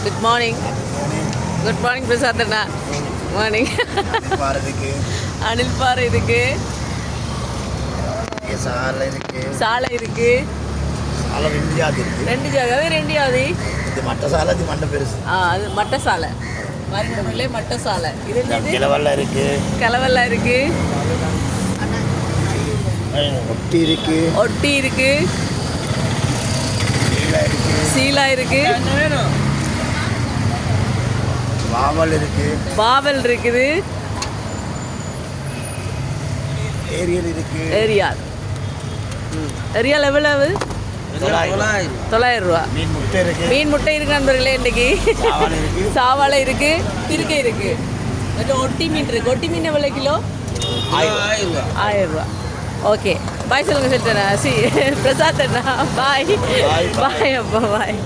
Good morning. Good morning Prasad அண்ணா. Morning. Anil பாறை இருக்கு, சாலை இருக்கு, சாலை இருக்கு, ரெண்டு ஜாதி. அது ரெண்டு ஜாதி. இது மட்ட சாலை, இது மண்ட பெருசு. அது மட்ட சாலை. மருங்கமல்லே மட்ட சாலை. இது என்னது? கிளவெல்லாம் இருக்கு, கிளவெல்லாம் இருக்கு, ஒட்டி இருக்கு, ஒட்டி இருக்கு, சீலா இருக்கு, வாவல் இருக்கு, பாவல் இருக்குது, ஏரியல் இருக்கு. ஏரியால். ஏரியால் எவ்வளவு? 900 ரூபா. மீன் முட்டை இருக்கு, மீன் முட்டை இருக்கு நண்பர்களே. இன்னைக்கு சாவாழை இருக்கு, திருக்கை இருக்கு, ஒட்டி மீன் இருக்கு. ஒட்டி மீன் எவ்வளோ கிலோ? 1000 ரூபா. ஓகே, பாய் சொல்லுங்க செல்டனா. பிரசாத் அண்ணா பாய். பாய் அப்பா பாய்.